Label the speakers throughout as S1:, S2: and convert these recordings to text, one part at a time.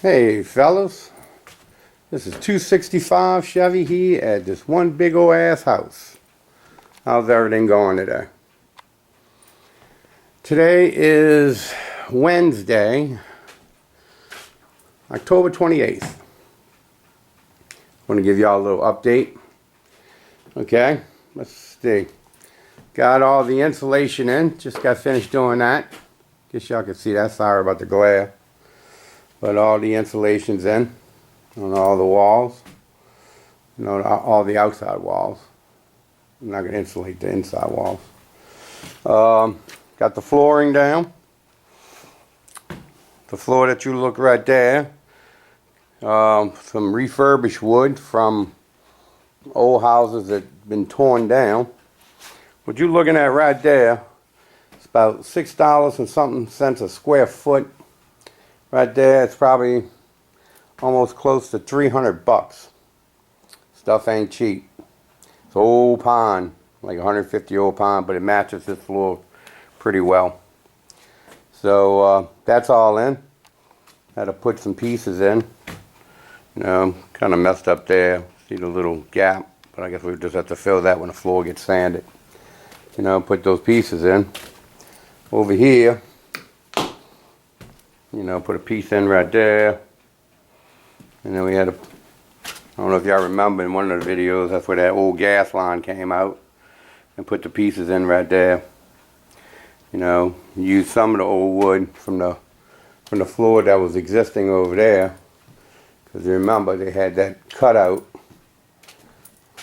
S1: Hey fellas, this is 265 Chevy here at this one big ol' ass house. How's everything going today? Today is Wednesday, October 28th. I want to give y'all a little update. Okay, let's see. Got all the insulation in, just got finished doing that. Guess y'all can see that, sorry about the glare. But all the insulation's in on all the walls, all the outside walls. I'm not going to insulate the inside walls. Got the flooring down. The floor that you look right there, some refurbished wood from old houses that been torn down. What you're looking at right there, it's about $6 and something cents a square foot. Right there, it's probably almost close to 300 bucks. Stuff ain't cheap. It's an old pine, like 150-year-old pine, but it matches this floor pretty well. So that's all in. Had to put some pieces in. Kind of messed up there. See the little gap, but I guess we just have to fill that when the floor gets sanded. Put those pieces in. Over here, put a piece in right there. And then we had I don't know if y'all remember in one of the videos, that's where that old gas line came out. And put the pieces in right there. Use some of the old wood from the floor that was existing over there. Because remember, they had that cutout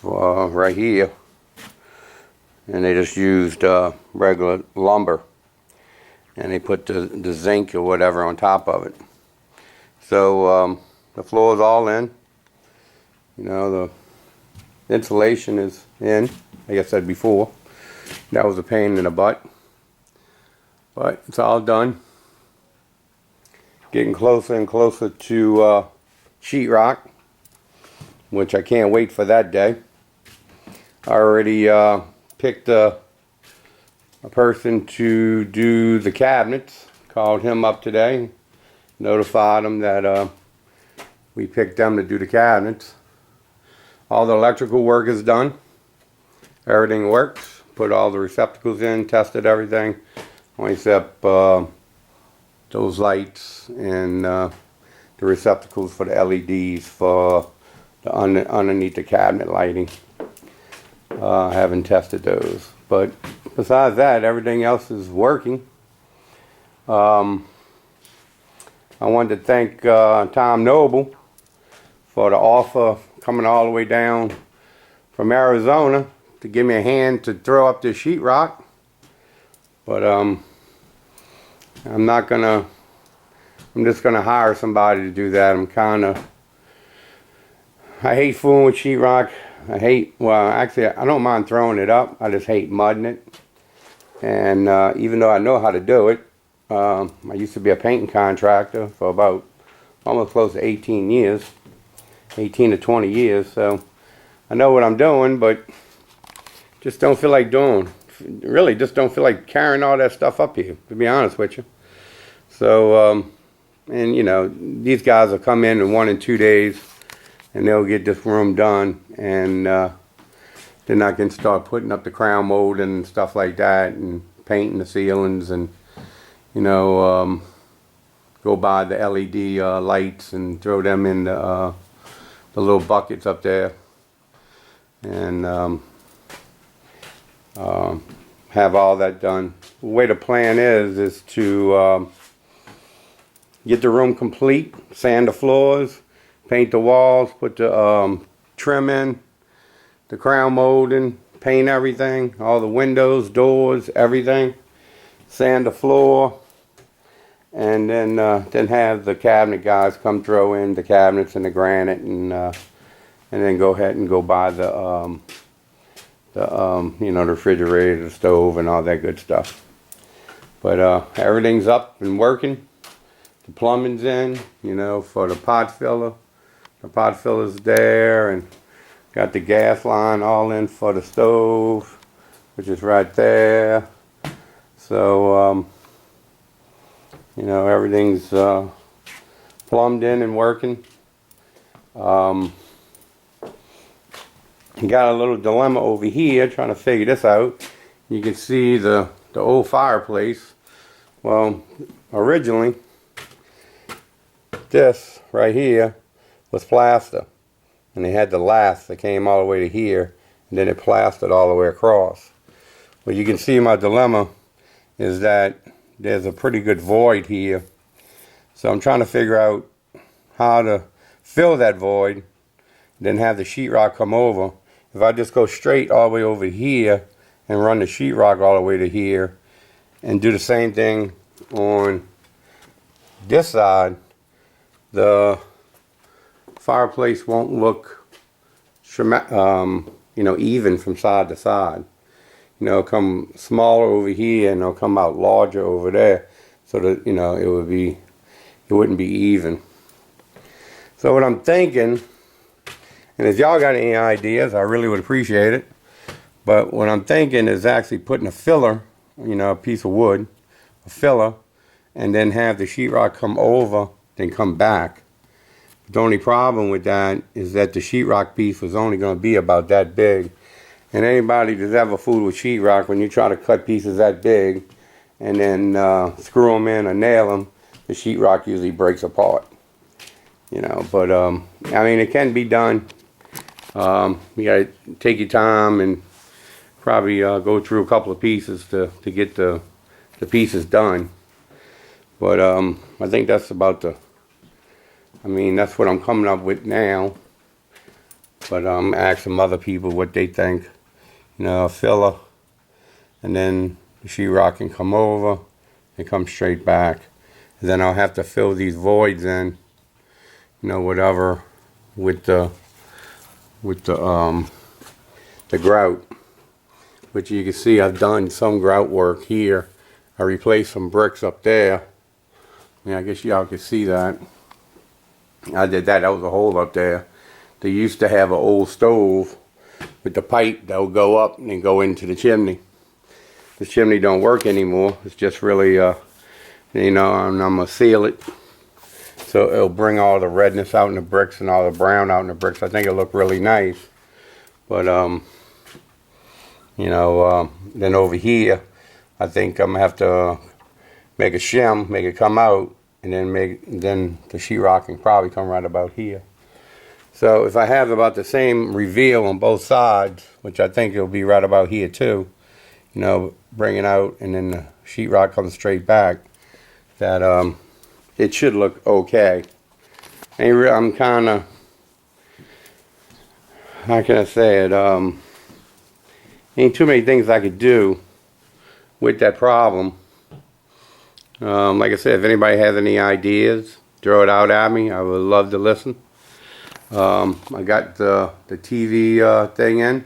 S1: right here. And they just used regular lumber. And they put the zinc or whatever on top of it. So the floor is all in. The insulation is in, like I said before. That was a pain in the butt. But it's all done. Getting closer and closer to sheetrock, which I can't wait for that day. I already picked a person to do the cabinets. Called him up today, notified him that we picked them to do the cabinets. All the electrical work is done. Everything works. Put all the receptacles in, tested everything, except those lights and the receptacles for the LEDs for the underneath the cabinet lighting. I haven't tested those. But besides that, everything else is working. I wanted to thank Tom Noble for the offer coming all the way down from Arizona to give me a hand to throw up this sheetrock. But I'm just gonna hire somebody to do that. I hate fooling with sheetrock. Actually, I don't mind throwing it up. I just hate mudding it. And even though I know how to do it, I used to be a painting contractor for about almost close to 18 years. 18 to 20 years. So I know what I'm doing, but just don't feel like doing. Really just don't feel like carrying all that stuff up here, to be honest with you. So, these guys will come in 1 and 2 days. And they'll get this room done, and then I can start putting up the crown mold and stuff like that, and painting the ceilings, and go buy the LED lights and throw them in the little buckets up there, and have all that done. The way the plan is to get the room complete, sand the floors, paint the walls, put the trim in, the crown molding, paint everything, all the windows, doors, everything, sand the floor, and then have the cabinet guys come throw in the cabinets and the granite, and then go ahead and go buy the refrigerator, the stove, and all that good stuff. But everything's up and working. The plumbing's in, for the pot filler. The pot filler's there, and got the gas line all in for the stove, which is right there. So, everything's plumbed in and working. Got a little dilemma over here trying to figure this out. You can see the old fireplace. Well, originally this right here was plaster, and they had the lath that came all the way to here, and then it plastered all the way across. Well, you can see my dilemma is that there's a pretty good void here, so I'm trying to figure out how to fill that void, then have the sheetrock come over. If I just go straight all the way over here and run the sheetrock all the way to here and do the same thing on this side, the fireplace won't look even from side to side. It'll come smaller over here and it'll come out larger over there, so that it wouldn't be even. So what I'm thinking, and if y'all got any ideas, I really would appreciate it. But what I'm thinking is actually putting a filler, a piece of wood, a filler, and then have the sheetrock come over, then come back. The only problem with that is that the sheetrock piece was only going to be about that big. And anybody that's ever fooled with sheetrock, when you try to cut pieces that big and then screw them in or nail them, the sheetrock usually breaks apart. But I mean, it can be done. You gotta take your time and probably go through a couple of pieces to get the pieces done. But I think that's about that's what I'm coming up with now. But ask some other people what they think. A filler, and then the sheetrock can come over and come straight back. And then I'll have to fill these voids in, whatever, with the grout. Which you can see I've done some grout work here. I replaced some bricks up there. I guess y'all can see that. I did that. That was a hole up there. They used to have an old stove with the pipe that would go up and then go into the chimney. The chimney don't work anymore. It's just really, and I'm gonna seal it so it'll bring all the redness out in the bricks and all the brown out in the bricks. I think it'll look really nice. But then over here, I think I'm gonna have to make a shim, make it come out, and then the sheetrock can probably come right about here. So if I have about the same reveal on both sides, which I think it'll be right about here too, bring it out and then the sheetrock comes straight back, that it should look okay. I'm kind of, how can I say it, ain't too many things I could do with that problem. Like I said, if anybody has any ideas, throw it out at me. I would love to listen. I got the TV thing in.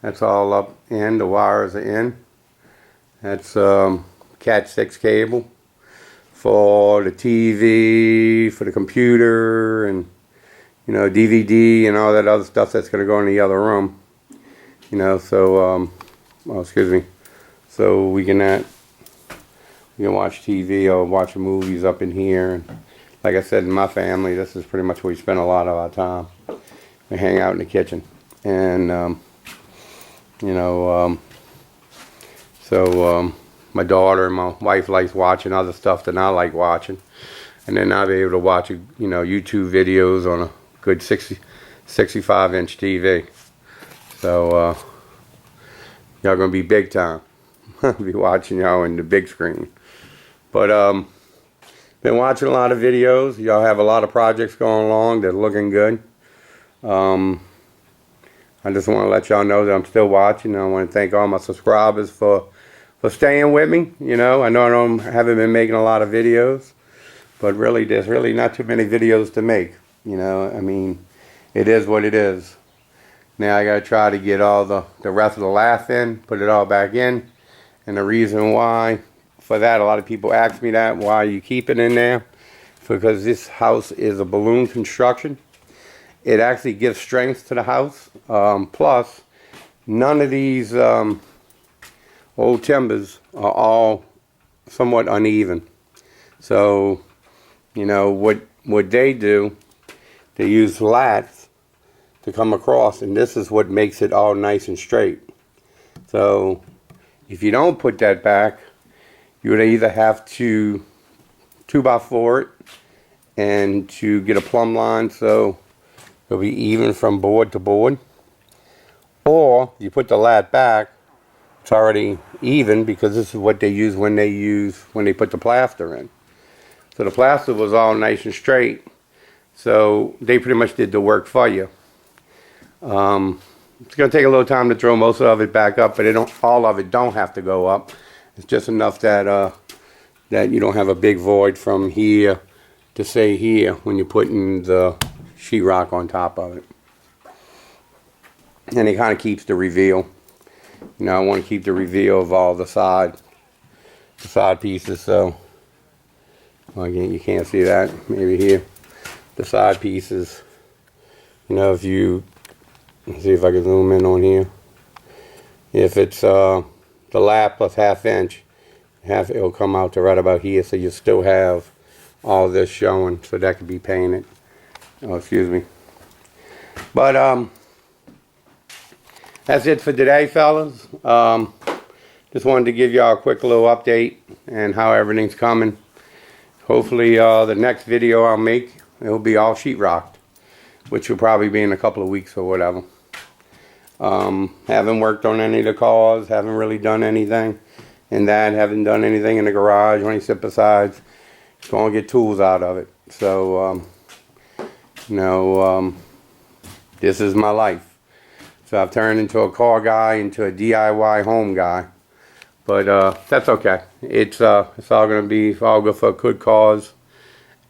S1: That's all up in. The wires are in. That's Cat 6 cable for the TV, for the computer, and DVD and all that other stuff that's going to go in the other room. So we can watch TV or watch movies up in here. And like I said, in my family, this is pretty much where we spend a lot of our time. We hang out in the kitchen, and my daughter and my wife likes watching other stuff than I like watching, and then I'll be able to watch YouTube videos on a good 65-inch TV. So y'all gonna be big time. I'll be watching y'all in the big screen. But been watching a lot of videos. Y'all have a lot of projects going along. They're looking good. I just want to let y'all know that I'm still watching. I want to thank all my subscribers for staying with me. I know I haven't been making a lot of videos, but really there's really not too many videos to make. It is what it is. Now I got to try to get all the rest of the lath in, put it all back in. And the reason why for that, a lot of people ask me that, why you keep it in there. Because this house is a balloon construction. It actually gives strength to the house. Plus, none of these old timbers are all somewhat uneven. So, what what they do, they use lats to come across, and this is what makes it all nice and straight. So if you don't put that back, you would either have to 2x4 it and to get a plumb line so it'll be even from board to board, or you put the lat back, it's already even, because this is what they use when they put the plaster in. So the plaster was all nice and straight, so they pretty much did the work for you. It's going to take a little time to throw most of it back up, but all of it don't have to go up. It's just enough that that you don't have a big void from here to say here when you're putting the sheetrock on top of it. And it kind of keeps the reveal. You know, I want to keep the reveal of all the side pieces, so well, again, you can't see that. Maybe here, the side pieces. You know, if you see if I can zoom in on here. If it's the lap plus ½ inch, it'll come out to right about here, so you still have all this showing, so that could be painted. Oh, excuse me. But that's it for today, fellas. Just wanted to give y'all a quick little update and how everything's coming. Hopefully the next video I'll make, it'll be all sheetrocked, which will probably be in a couple of weeks or whatever. Haven't worked on any of the cars, haven't really done anything in that, haven't done anything in the garage or anything besides going to get tools out of it. So, you know, this is my life. So I've turned into a car guy, into a DIY home guy. But that's okay. It's all going to be all good for a good cause.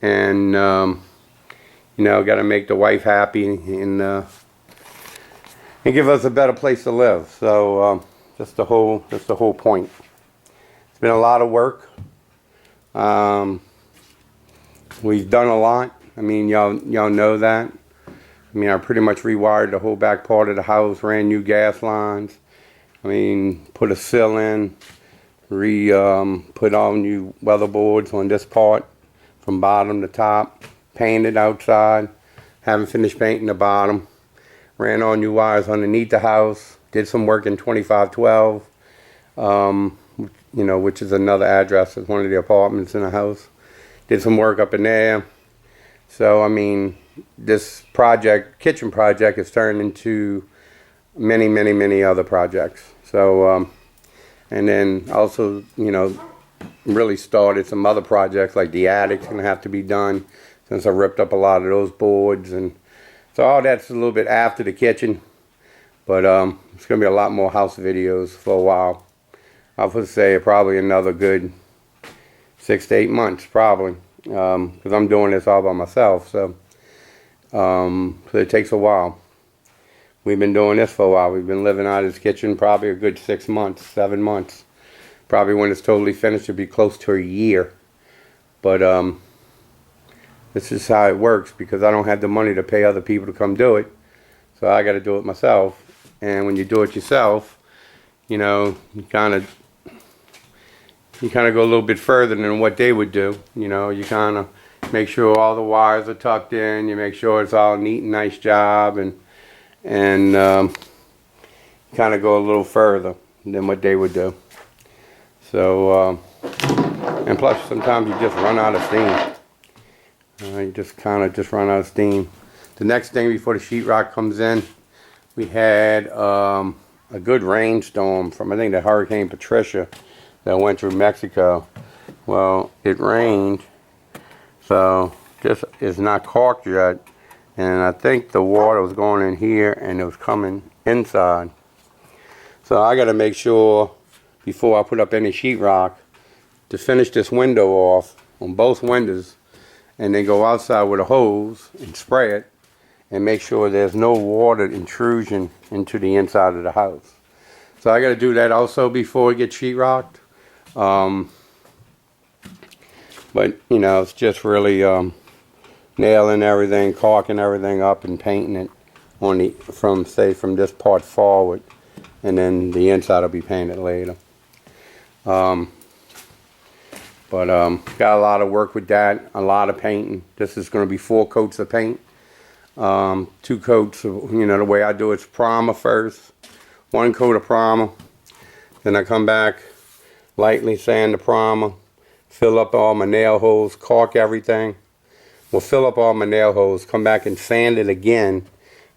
S1: And, you know, got to make the wife happy and give us a better place to live. So just the whole point. It's been a lot of work. We've done a lot. I mean, y'all know that. I mean, I pretty much rewired the whole back part of the house, ran new gas lines. I mean, put a sill in, put all new weatherboards on this part from bottom to top, painted outside, haven't finished painting the bottom, ran all new wires underneath the house, did some work in 2512, you know, which is another address of one of the apartments in the house. Did some work up in there. So, I mean, this kitchen project, has turned into many, many, many other projects. So, and then also, you know, really started some other projects, like the attic's going to have to be done, since I ripped up a lot of those boards. And so all that's a little bit after the kitchen. But it's going to be a lot more house videos for a while. I would say probably another good 6 to 8 months, probably. Because I'm doing this all by myself. So it takes a while. We've been doing this for a while. We've been living out of this kitchen probably a good 6 months, 7 months. Probably when it's totally finished, it'll be close to a year. But this is how it works, because I don't have the money to pay other people to come do it. So I got to do it myself. And when you do it yourself, you know, you kind of go a little bit further than what they would do. You know, you kind of make sure all the wires are tucked in. You make sure it's all neat and nice job, and kind of go a little further than what they would do. So, and plus sometimes you just run out of steam. You just kind of run out of steam. The next thing before the sheetrock comes in, we had a good rainstorm from, I think, the Hurricane Patricia that went through Mexico. Well, it rained, so this is not caulked yet, and I think the water was going in here and it was coming inside. So I got to make sure before I put up any sheetrock to finish this window off on both windows, and then go outside with a hose and spray it and make sure there's no water intrusion into the inside of the house. So I got to do that also before we get sheetrocked. But you know, it's just really nailing everything, caulking everything up, and painting it on from this part forward, and then the inside will be painted later. But But got a lot of work with that, a lot of painting. This is going to be 4 coats of paint. 2 coats of, the way I do it's primer first. 1 coat of primer. Then I come back, lightly sand the primer, fill up all my nail holes, caulk everything. We'll fill up all my nail holes, come back and sand it again.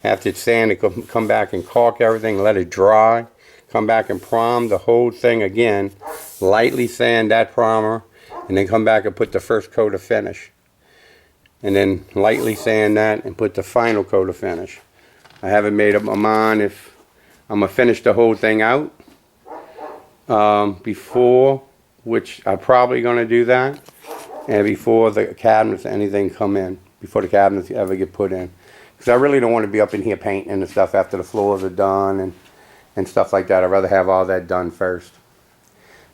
S1: After it's sanded, come back and caulk everything, let it dry. Come back and prime the whole thing again. Lightly sand that primer, and then come back and put the first coat of finish. And then lightly sand that and put the final coat of finish. I haven't made up my mind if I'm going to finish the whole thing out before, which I'm probably going to do that, and before the cabinets, anything come in, before the cabinets ever get put in. Because I really don't want to be up in here painting and stuff after the floors are done and stuff like that. I'd rather have all that done first.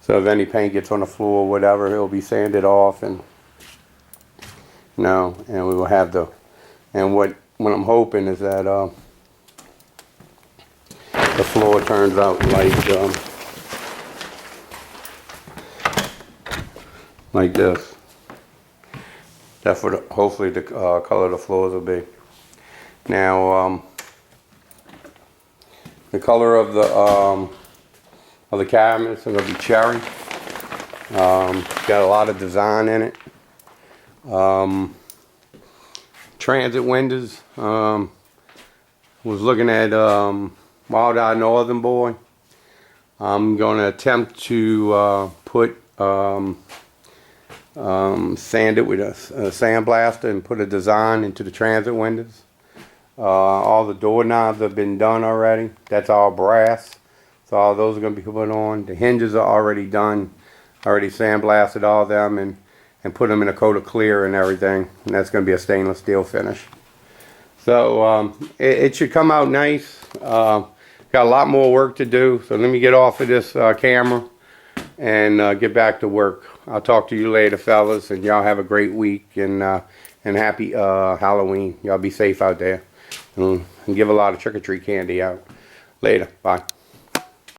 S1: So if any paint gets on the floor or whatever, it'll be sanded off, and and we will have and what I'm hoping is that the floor turns out like this. That's what hopefully the color of the floors will be. Now the color of the cabinets are going to be cherry. Got a lot of design in it. Transit windows. Was looking at Wild Eye Northern Boy. I'm going to attempt to put sand it with a sandblaster and put a design into the transit windows. All the doorknobs have been done already. That's all brass, so all those are going to be put on. The hinges are already done. Already sandblasted all of them and put them in a coat of clear and everything, and that's going to be a stainless steel finish. So it should come out nice. Got a lot more work to do, so let me get off of this camera and get back to work. I'll talk to you later, fellas, and y'all have a great week, and happy Halloween. Y'all be safe out there, and give a lot of trick-or-treat candy out. Later. Bye.